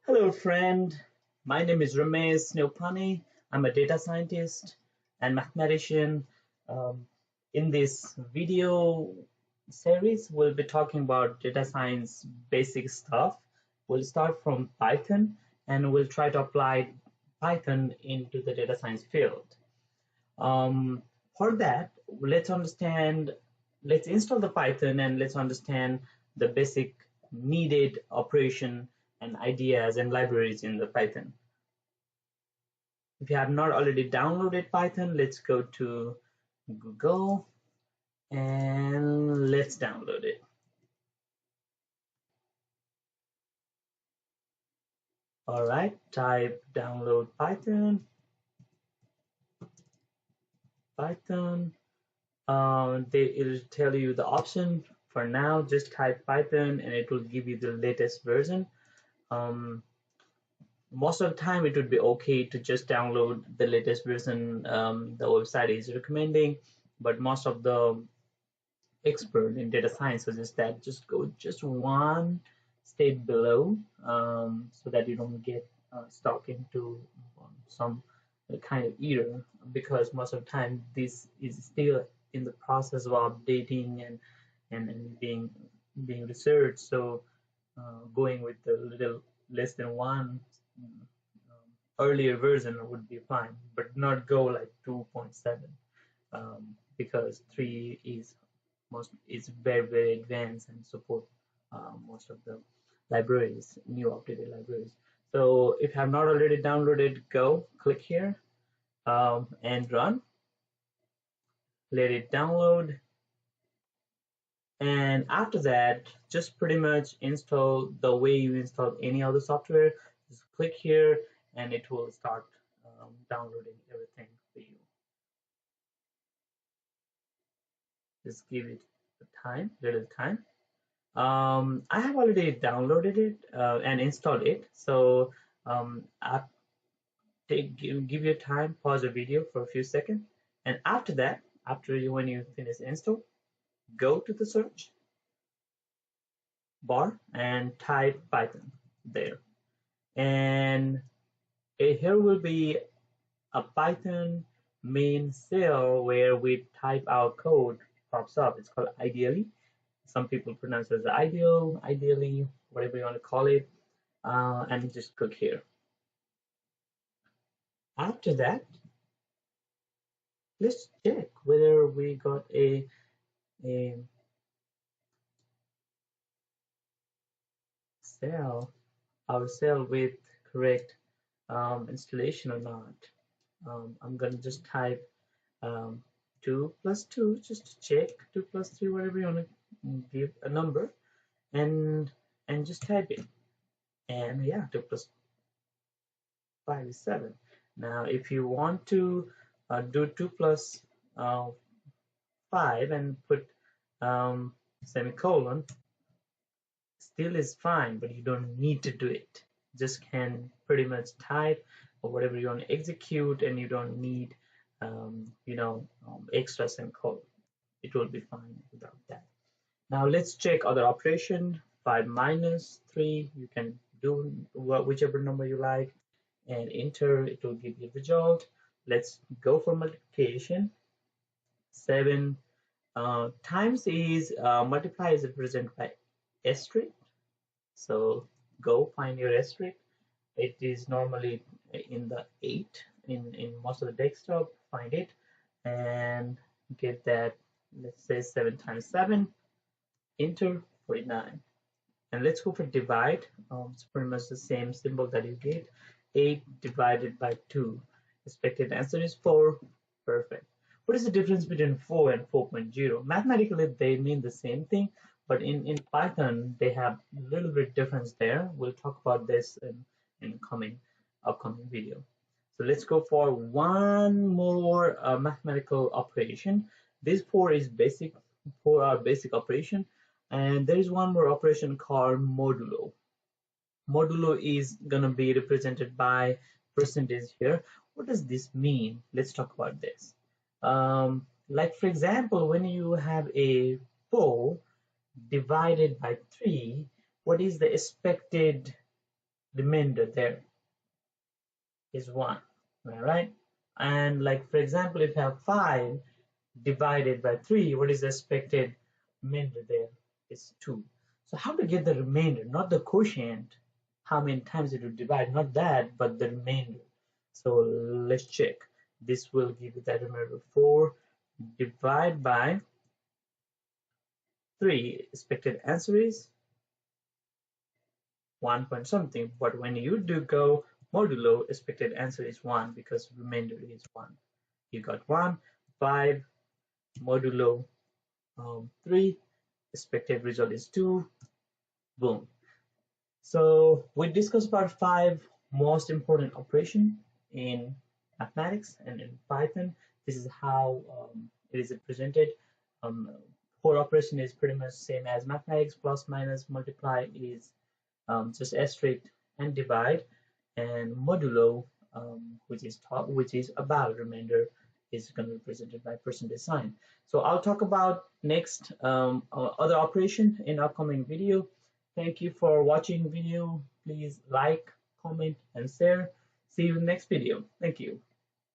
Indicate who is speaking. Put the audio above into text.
Speaker 1: Hello, friend. My name is Ramesh Neopani. I'm a data scientist and mathematician. Um, in this video series, we'll be talking about data science basic stuff. We'll start from Python and we'll try to apply Python into the data science field. For that, let's install the Python and let's understand the basic needed operation and ideas and libraries in the Python. If you have not already downloaded Python, let's go to Google and let's download it. All right, type download Python. It'll tell you the option. For now, just type Python and it will give you the latest version. Most of the time it would be okay to just download the latest version the website is recommending, but most of the expert in data science suggests that just go just one step below, so that you don't get stuck into some kind of error, because most of the time this is still in the process of updating and being researched. So going with the little less than one earlier version would be fine, but not go like 2.7, because 3 is very advanced and support most of the libraries, new updated libraries. So if you have not already downloaded, go click here and run. Let it download, and after that, just pretty much install the way you install any other software. Just click here, and it will start downloading everything for you. Just give it little time. I have already downloaded it and installed it. So give your time, pause the video for a few seconds, and after that, when you finish install, go to the search bar and type Python there, and here will be a Python main cell where we type our code pops up. It's called ideally. Some people pronounce it as ideally, whatever you want to call it, and just click here. After that, let's check whether we got our cell with correct installation or not. I'm gonna just type 2 plus 2 just to check, 2 plus 3, whatever you want to give a number, and just type it. And yeah, 2 plus 5 is 7. Now if you want to do 2 plus 5 and put semicolon, still is fine, but you don't need to do it. Just can pretty much type or whatever you want to execute, and you don't need extra semicolon. It will be fine without that. Now let's check other operation. 5 minus 3, you can do whichever number you like and enter. It will give you the result. Let's go for multiplication. 7 times is multiply is represented by asterisk. So go find your asterisk. It is normally in the 8 in most of the desktop. Find it and get that. Let's say 7 times 7. Enter 49. And let's go for divide. It's pretty much the same symbol that you get. 8 divided by 2. Expected answer is 4. Perfect. What is the difference between 4 and 4.0? Mathematically, they mean the same thing, but in Python, they have a little bit difference there. We'll talk about this in upcoming video. So let's go for one more mathematical operation. This 4 is basic. 4 are basic operation, and there is one more operation called modulo. Modulo is gonna be represented by percentage here. What does this mean? Let's talk about this. Like for example, when you have a 4 divided by 3, what is the expected remainder there is 1. All right. And like, for example, if you have 5 divided by 3, what is the expected remainder there? Is 2. So how to get the remainder, not the quotient, how many times it will divide, not that, but the remainder. So let's check. This will give you that remainder 4 divided by 3. Expected answer is 1 point something, but when you do go modulo, expected answer is 1 because remainder is 1. You got 1, 5, modulo 3, expected result is 2, boom. So we discussed about 5 most important operation in mathematics and in Python. This is how it is presented. Core operation is pretty much same as mathematics. Plus, minus, multiply is just asterisk and divide, and modulo, which is about remainder, is going to be represented by percentage sign. So I'll talk about next other operation in upcoming video. Thank you for watching video. Please like, comment, and share. See you in the next video. Thank you.